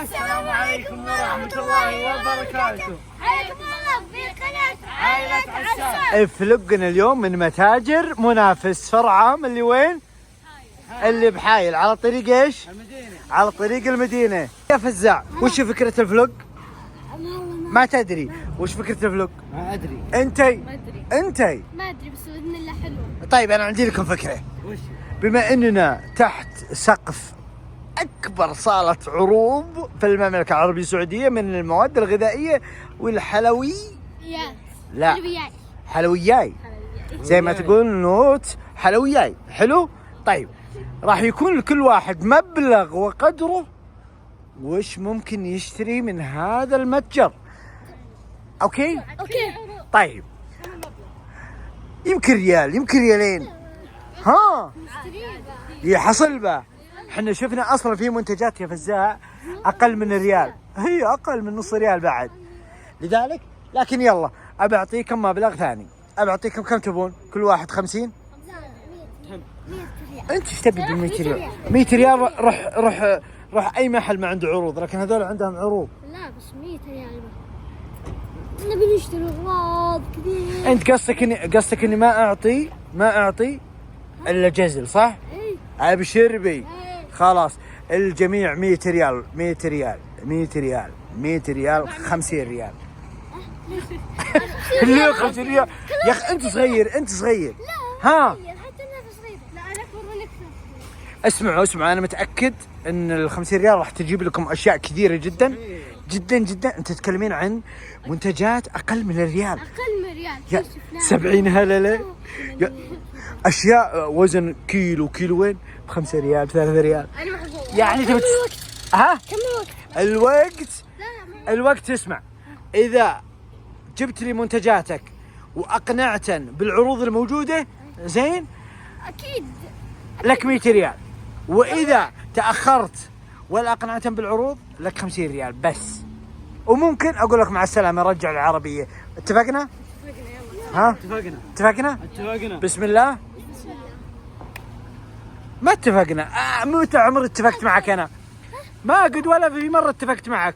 السلام عليكم ورحمة الله وبركاته. حياكم الله في قناة عائلة عساف. فلقنا اليوم من متاجر منافس فرع عام اللي وين؟ اللي بحايل على طريق ايش؟ المدينة. على طريق المدينة. يا فزاع وش فكرة الفلوق؟ ما تدري وش فكرة الفلوق؟ ما أدري. انتي؟ ما ادري انتي؟ ما ادري بس باذن الله حلو. طيب انا عندي لكم فكرة. وش؟ بما اننا تحت سقف اكبر صالة عروض في المملكة العربية السعودية من المواد الغذائية والحلويات. لا حلوياي زي ما تقول نوت حلوياي. حلو. طيب راح يكون لكل واحد مبلغ وقدره وش ممكن يشتري من هذا المتجر. اوكي طيب يمكن ريال يمكن ريالين ها يحصل به. احنا شفنا اصلا في منتجات يا فزاع اقل من الريال، هي اقل من نص ريال بعد. لذلك لكن يلا ابى اعطيكم مبلغ ثاني. ابى اعطيكم كم تبون؟ كل واحد 50. انت ايش تبي ب 100 ريال؟ 100 ريال روح اي محل ما عنده عروض، لكن هذول عندهم عروض. لا بس 100 ريال نبي نشتري اغراض كثير. انت قصدك اني ما اعطي الا جزل صح؟ اي ابشر بي. خلاص الجميع 100 ريال 100 ريال 100 ريال 100 ريال 50 ريال. اللي 50 ريال يا اخي انت صغير ها. حتى انا صغير. لا انا اكبر منك. اسمعوا انا متاكد ان ال 50 ريال راح تجيب لكم اشياء كثيره جدا جدا جدا. انت تتكلمين عن منتجات اقل من الريال. اقل من ريال. يا 70 هلله اشياء وزن كيلوين ب 5 ريال ب 3 ريال. انا ما احب يعني تبي ها كم الوقت؟ الوقت اسمع، اذا جبت لي منتجاتك واقنعتن بالعروض الموجوده زين اكيد لك 100 ريال، واذا تاخرت ولا اقنعتن بالعروض لك 50 ريال بس. وممكن اقول لك مع السلامه رجع العربيه. اتفقنا؟ ها اتفقنا بسم الله. ما اتفقنا. متى عمري اتفقت معك انا؟ ما قد ولا في مره اتفقت معك.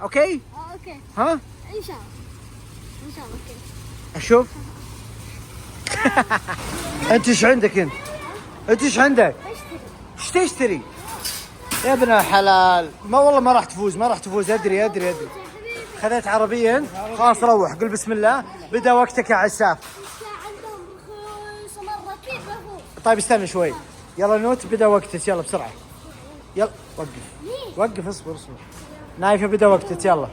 اوكي اوكي ها ان شاء الله اوكي. اشوف. انت ايش عندك انت ايش عندك؟ ايش تشتري يا ابن الحلال؟ ما والله ما راح تفوز ادري. خذيت عربية انت؟ خلاص روح قل بسم الله. بدا وقتك يا عساف. عندهم رخيص مرة اكيد بفوز. طيب استنى شوي. يلا نوت بدا وقتك يلا بسرعة. يلا وقف اصبر نايفة بدا وقتك يلا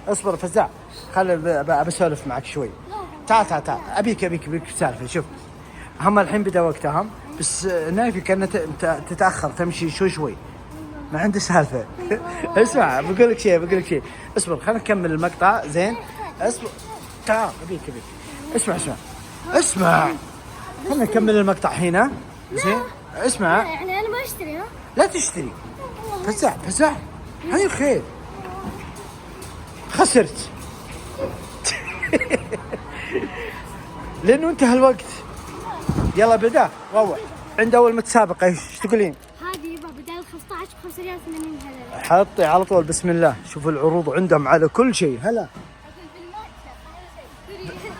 اصبر فزاع. خلي بسولف معك شوي. تعال ابيك سالفة. شوف هم الحين بدا وقتها بس نايفة كانت تتأخر تمشي شوي ما عنده سالفة. اسمع بقول لك شيء اصبر خلينا نكمل المقطع زين. اصبر تعال ابيك اسمع خلينا نكمل المقطع هنا زين. اسمع يعني انا ما اشتري. ها لا تشتري. فزاع هاي الخير خسرت. لانه انتهى الوقت. يلا بدا روح عند اول متسابقة. ايش تقولين؟ هذه يبا بدال 15 ب 5 ريال 80 هلله. حطي على طول بسم الله. شوفوا العروض عندهم على كل شيء. هلا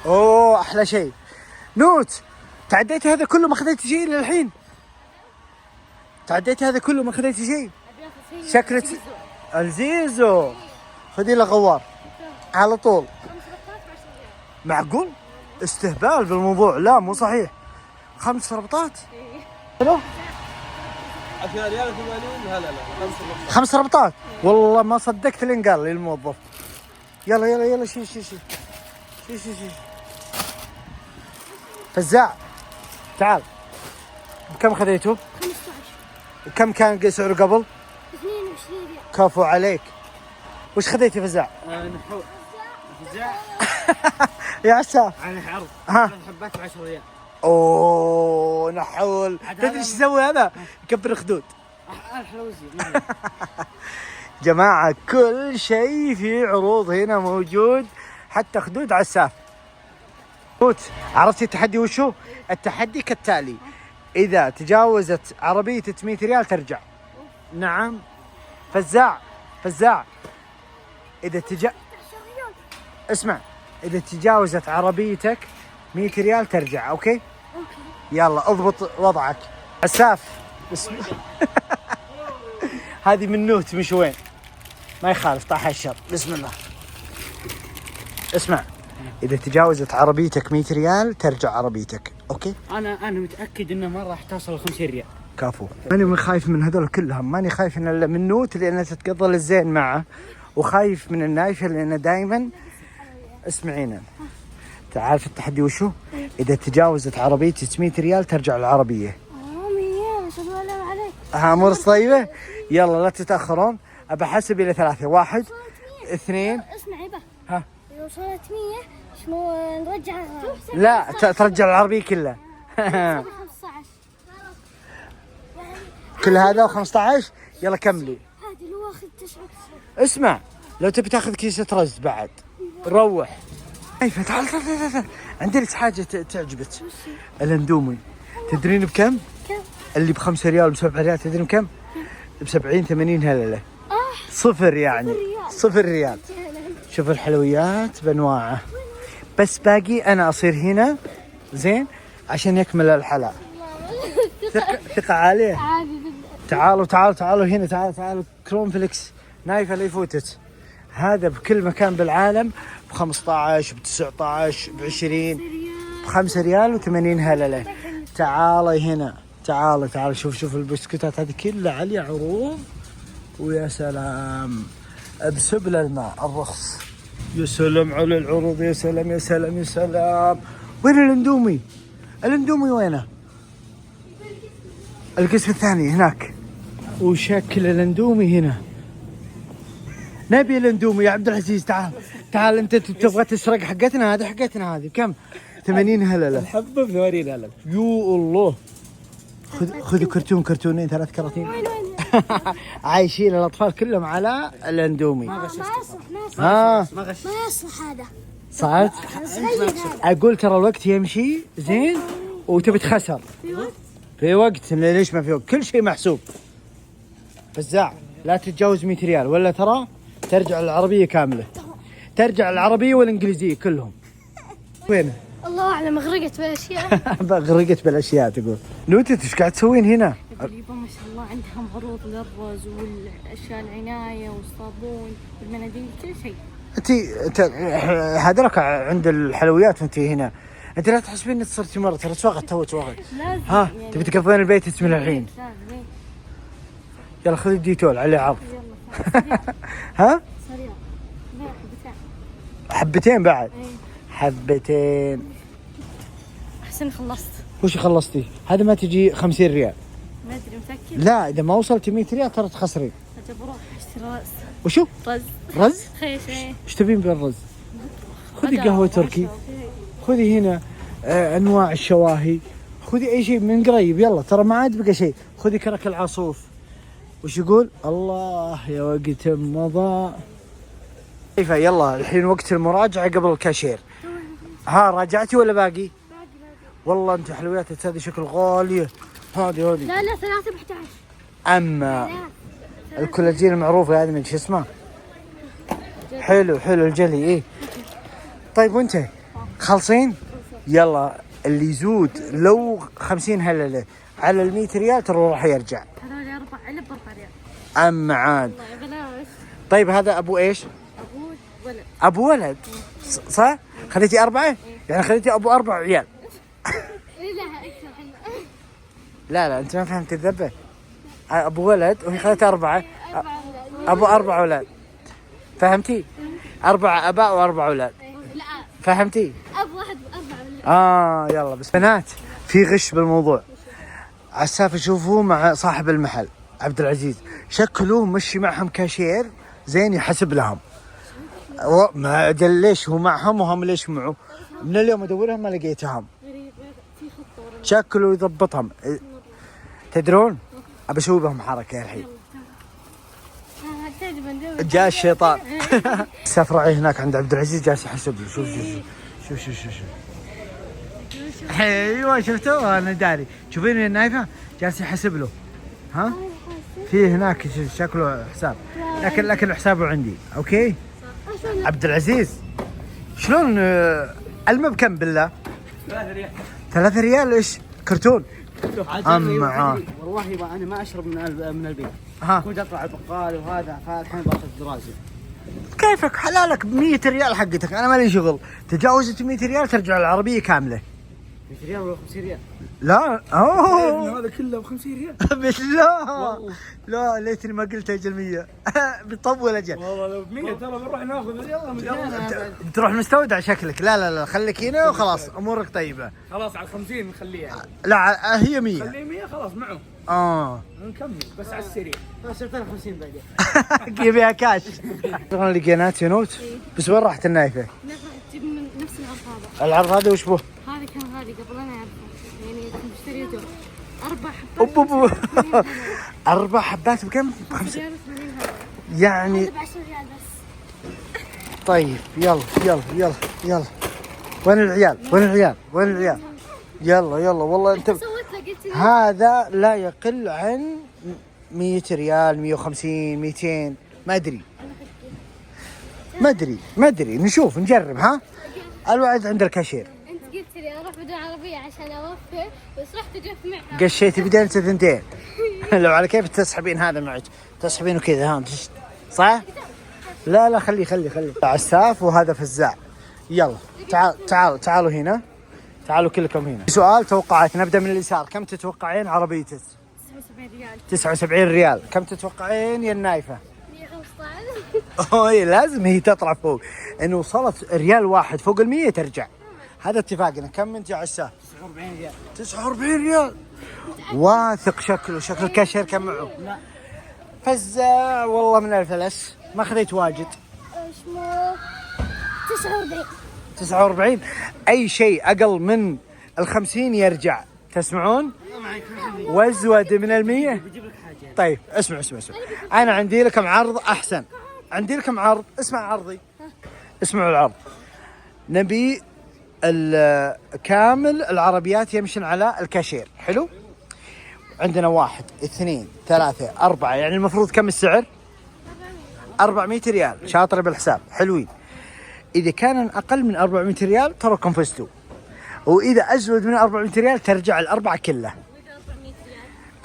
اوه احلى شيء. نوت تعديت هذا كله ما خذيتي شيء للحين؟ شكلك الزيزو. خذي له غوار على طول. معقول استهبال بالموضوع. لا مو صحيح 5 ربطات. حلو 10 ريال 80 هلا 5 ربطات. والله ما صدقت لين قال لي الموظف. يلا شي فزاع تعال. بكم خذيته؟ 15. كم كان سعره قبل؟ 22 ريال. كفو عليك. وش خذيتي فزاع؟ نحو فزاع يا عساف على عرض. ها حبات ب 10 ريال. اوه نحول. تدري ايش يسوي هذا؟ يكبر خدود. الحلوزي. جماعة كل شيء في عروض هنا موجود حتى خدود عساف. عرفتي التحدي وشو؟ التحدي كالتالي: إذا تجاوزت عربية 100 ريال ترجع. نعم فزاع فزاع اذا اسمع، اذا تجاوزت عربيتك 100 ريال ترجع. اوكي يلا اضبط وضعك. عساف بسم هذه من نوت مش وين، ما يخالف طاح الشر. بسم الله. اسمع، اذا تجاوزت عربيتك 100 ريال ترجع عربيتك. اوكي انا متاكد انه ما راح توصل 50 ريال. كفو. ماني خايف من هذول كلهم، ماني خايف الا من نوت لانه تتقضى الزين معه، وخايف من النايفه لانه دائما. اسمعينا، تعال في التحدي وشو؟ اذا تجاوزت عربيتي 600 ريال ترجع العربيه. امور طيبه. يلا لا تتاخرون، ابى احسب الى 3. 1 2. اسمع يبا، ها لو وصلت 100 شنو نرجع؟ لا ترجع العربيه كلها. 15 كل هذا و15. يلا كملي. هذه لو واخذ 9. اسمع، لو تبي تاخذ كيسة رز بعد روح. ايوه تعال عندي لك حاجة تعجبك. الاندومي تدرين بكم؟ كم؟ اللي ب5 ريال ب7 ريال تدرين بكم؟ ب70 80 هللة. صفر يعني. صفر ريال. شوف الحلويات بانواعه، بس باقي انا اصير هنا زين عشان يكمل الحلا. ثقة عالية. تعالوا هنا. تعالوا كروم فليكس نايفة لا يفوتك. هذا بكل مكان بالعالم ب15 ب19 ب20 ب5 ريال و80 هللة. تعالي هنا. تعالي شوف البسكوتات هذه كلها عليها عروض. ويا سلام بسبل الماء الرخص. يا سلام على العروض. يا سلام. وين الاندومي؟ الاندومي وينه؟ القسم الثاني هناك. وشكل الاندومي هنا. نبي الاندومي يا عبد العزيز. تعال انت تبغى تسرق حقتنا هذه كم؟ 80 هلله الحبه ب 80 هلله. يو الله. خذوا كرتونين 3 كراتين. عايشين الاطفال كلهم على الاندومي. ما يصلح ما يصلح هذا. صعد اقول ترى الوقت يمشي زين وتبي تخسر في وقت. ليش ما في وقت؟ كل شيء محسوب. فزاع لا تتجاوز 100 ريال ولا ترى ترجع العربيه كامله. ترجع العربيه والانجليزيه كلهم. وين؟ الله اعلم. غرقت بالاشياء. غرقت بالاشياء تقول. نوتة ايش قاعد تسوين هنا؟ اليابان ما شاء الله عندهم عروض للرز والاشياء العنايه والصابون والمناديل كل شيء. انت هذولك عند الحلويات وانت هنا. انت لا تحسبين انك صرتي مره ترى توغت. ها يعني تبي تقضين البيت اسم الحين. يلا خذي الديتول عليه عرض. ها سريع. حبتين بعد. حبتين. احسن خلصت. وش خلصتي؟ هذا ما تجي 50 ريال. ما ادري متاكد. لا اذا ما وصلتي 100 ريال ترى تخسرين. اجي بروح اشتري رز. وشو؟ رز؟ خيش. ايش تبين بالرز؟ خذي قهوه تركي. خذي هنا انواع الشواهي. خذي اي شيء من قريب. يلا ترى ما عاد بقى شيء. خذي كرك العصوف. وش يقول؟ الله يا وقت مضى. كيف؟ يلا الحين وقت المراجعه قبل الكاشير. ها راجعتي ولا باقي؟ والله انت حلوياتك هذه شكل غاليه. هذه لا 3 ب 11. اما الكولاجين المعروفه هذه من شو اسمه؟ حلو الجلي. ايه طيب وانت خالصين؟ يلا اللي يزود لو 50 هلله على ال 100 ريال ترى راح يرجع. هذول 4 علب 4 ريال. اما عاد بلاش. طيب هذا ابو ايش؟ ابو ولد. صح؟ خليتي 4؟ يعني خليتي ابو 4 عيال. لا انت ما فهمت الذبه. ابو ولد وهي خليتها 4. ابو 4 اولاد. فهمتي؟ 4 اباء و4 اولاد. لا فهمتي؟ اب واحد و4 اولاد. يلا بس بنات في غش بالموضوع. عساف اشوفه مع صاحب المحل عبد العزيز شكله مشي معهم كاشير زين يحسب لهم. ما ادري ليش هو معهم وهم ليش معه. من اليوم ادورهم ما لقيتهم. في خطه شكله يضبطهم. تدرون ابى اسوي بهم حركه الحين. جاء الشيطان. السفراعي هناك عند عبد العزيز جالس يحسب له. شوف ايوه شفتوا انا داري. شوفين النايفه جالس يحسب له. ها في هناك شكله حساب. لكن حسابه عندي. اوكي عبد العزيز، شلون المه بكم بالله؟ 3 ريال ايش؟ كرتون. والله انا ما اشرب من البيت. كنت اطلع البقال وهذا، فالحين باخذ دراسي. كيفك حلالك ب 100 ريال حقتك، انا مالي شغل. تجاوزت 100 ريال ترجع العربيه كامله. 100 ريال ولا 50 ريال؟ لا هذا كله ب 50 ريال. بالله لا ليتني ما قلت اجل 100. بيطول اجل. والله لو ب 100 ترى بنروح ناخذ. يلا بتروح المستودع شكلك. لا خليك هنا وخلاص امورك طيبه. خلاص على 50 نخليها. لا هي 100. خليه 100 خلاص معه. نكمل بس على السريع. صرت انا 50 بعدين. جيبيها كاش. شغل لقينات يا نوت. بس وين راحت النايفه؟ تجيب من نفس العرض هذا. العرض هذا وش به؟ هذا كان غالي قبل انا اعرفه، يعني كنت مشتري دور 4 حبات. 4 حبات بكم؟ ب5 يعني. ب 10 ريال بس. طيب يلا وين العيال؟ يلا والله انت هذا لا يقل عن 100 ريال 150 200 ما ادري نشوف نجرب. ها الوعد عند الكاشير. انت قلت لي اروح بدون عربيه عشان اوفر، بس رحت اجمع. قشيتي بدين 2 لو على كيف تسحبين هذا معك، تسحبينه كذا صح؟ لا خلي عساف وهذا فزاع. يلا تعالوا هنا، تعالوا كلكم هنا. سؤال توقعات، نبدا من اليسار. كم تتوقعين عربيتك؟ 79 ريال. 79 ريال. كم تتوقعين يا النايفه؟ 115. هي لازم هي تطلع فوق، انه وصلت ريال واحد فوق ال100 ترجع. هذا اتفاقنا. كم انت يا عساف؟ 49 ريال. 49 ريال. واثق شكل الكاشير كم معه؟ لا فزاع والله من الفلس ما خذيت واجد. اسمه 49. 49. اي شيء اقل من ال50 يرجع. تسمعون؟ وازود من ال100. طيب اسمع انا عندي لكم عرض احسن. اسمع عرضي. اسمعوا العرض. نبي كامل العربيات يمشن على الكاشير. حلو. عندنا 1 2 3 4، يعني المفروض كم السعر؟ 400 ريال. شاطر بالحساب. حلوين. إذا كان أقل من 400 ريال تراكم فزتوا، وإذا أزود من 400 ريال ترجع الأربعة كلها.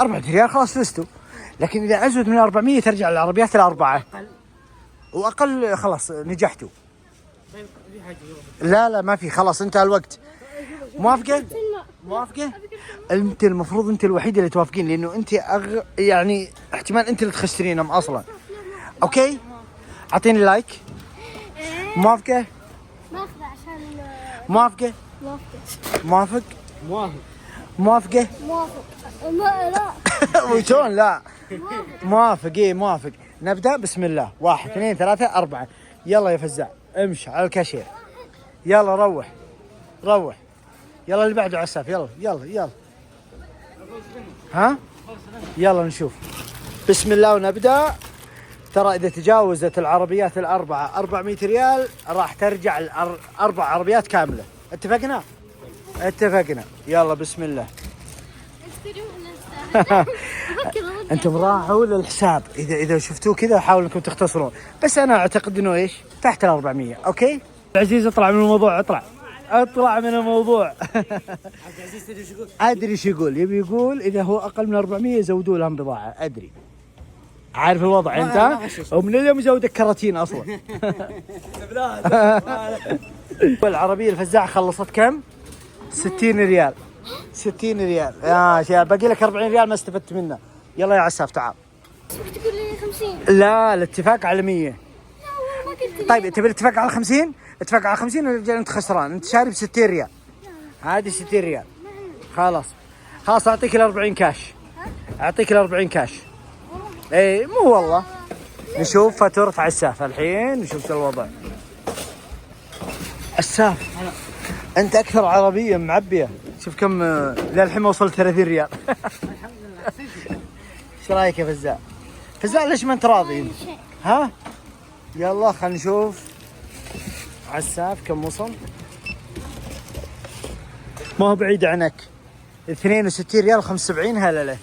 400 ريال خلاص فزتوا، لكن إذا أزود من 400 ترجع العربيات الأربعة، وأقل خلاص نجحتوا. لا ما في، خلاص انتهى الوقت. موافقة؟ انت المفروض انت الوحيدة اللي توافقين، لأنه انت يعني احتمال انت اللي تخسرينهم أصلا. أوكي؟ أعطيني لايك. موافقة؟ ماخذه عشان موافقة؟ لا وشون لا موافق. نبدأ. بسم الله. 1 2 3 4. يلا يا فزاع امشي على الكاشير. يلا روح. يلا اللي بعده عساف. يلا ها يلا نشوف. بسم الله ونبدأ. ترى إذا تجاوزت العربيات الأربعة 400 ريال راح ترجع 4 عربيات كاملة. اتفقنا. يلا بسم الله. انتم راحوا للحساب. اذا شفتوه كذا حاولوا انكم تختصرون، بس انا اعتقد انه ايش تحت ال400. اوكي عزيز اطلع من الموضوع. اطلع من الموضوع. ادري ايش يقول. يبي يقول اذا هو اقل من 400 يزودوا لهم بضاعه. ادري عارف الوضع انت، ومن اليوم يزودك كراتين اصلا. العربيه الفزاعه خلصت كم؟ 60 ريال. 60 ريال يا شباب. باقي لك 40 ريال ما استفدت منه. يلا يا عساف تعال. تقول لي 50. لا الاتفاق على 100. طيب تبي الاتفاق على 50؟ اتفق على 50 ورجال انت خسران. انت شاري ب 60 ريال. هذه 60 ريال. خلاص اعطيك ال40 كاش. اي مو والله. نشوف فاتورة عساف الحين. نشوف شو الوضع. عساف انت اكثر عربية معبية. شوف كم للحين ما وصلت 30 ريال. ايش رايك يا فزاع؟ ليش ما انت راضي؟ ها يلا خلينا نشوف عساف كم وصل. ما هو بعيد عنك. 62 ريال 75. هلا له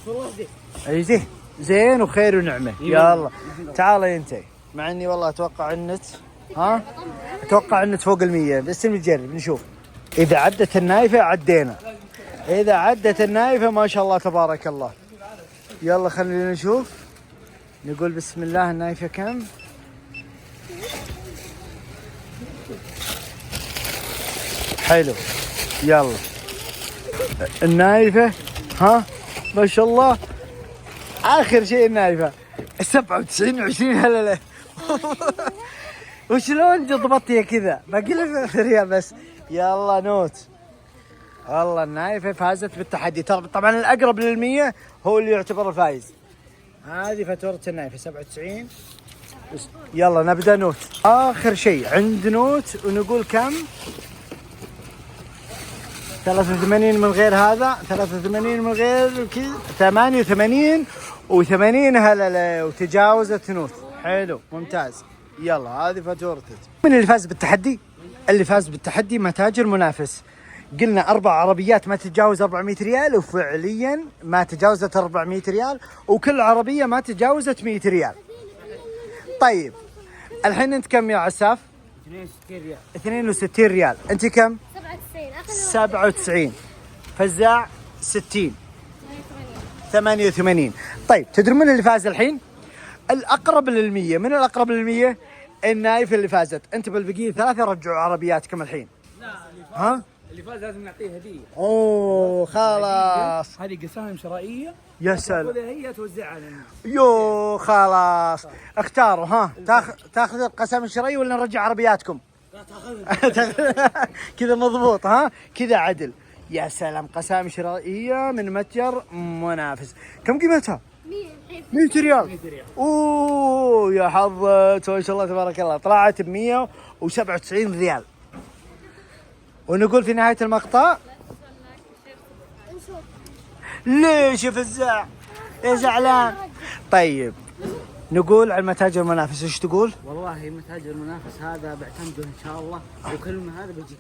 والله زين. اي زين زين وخير ونعمه. يلا تعال انت، مع اني والله اتوقع النت اتوقع النت فوق 100 بس نجرب نشوف. اذا عدت النايفه عدينا، اذا عدت النايفه ما شاء الله تبارك الله. يلا خلينا نشوف، نقول بسم الله. النايفه كم؟ حلو. يلا النايفه ها ما شاء الله. اخر شيء النايفه 97 20 هلا لا. وشلون ضبطتيها كذا؟ باقي لك ريال بس. يلا نوت. والله النايفه فازت بالتحدي. طبعا الاقرب لل100 هو اللي يعتبر الفايز. هذه فاتوره النايفه 97. يلا نبدا نوت. اخر شيء عند نوت ونقول كم؟ 83 من غير هذا، 83 من غير كذا، 88 و80 هلا وتجاوزت نوت. حلو ممتاز. يلا هذه فاتورتك. من اللي فاز بالتحدي؟ اللي فاز بالتحدي متاجر منافس. قلنا 4 عربيات ما تتجاوز 400 ريال، وفعليا ما تجاوزت 400 ريال، وكل عربية ما تجاوزت 100 ريال. طيب الحين انت كم يا عساف؟ 62 ريال. 62 ريال. انت كم؟ 97. 97. فزاع 60. 88. طيب تدرون من اللي فاز الحين؟ الأقرب لل100. من الأقرب لل100؟ النايفة اللي فازت. أنت بالبقية 3 رجعوا عربياتكم الحين. لا ها؟ اللي فاز لازم نعطيه هديه. أوه خلاص. هذه قسائم شرائيه. يا سلام. ولا هي توزعها على الناس. يو خلاص اختاروا. ها تاخذ القسم الشرعي ولا نرجع عربياتكم؟ لا تاخذها. كذا مضبوط. ها كذا عدل. يا سلام. قسائم شرائية من متجر منافس. كم قيمتها؟ 100 ريال. 100 ريال. اوه يا حظك ما شاء الله تبارك الله. طلعت ب 197 ريال. ونقول في نهاية المقطع ليش يا فزاع يا زعلان؟ طيب نقول على المتاجر المنافس ايش تقول؟ والله متاجر المنافس هذا بعتمده ان شاء الله، وكل ما هذا بيجيك.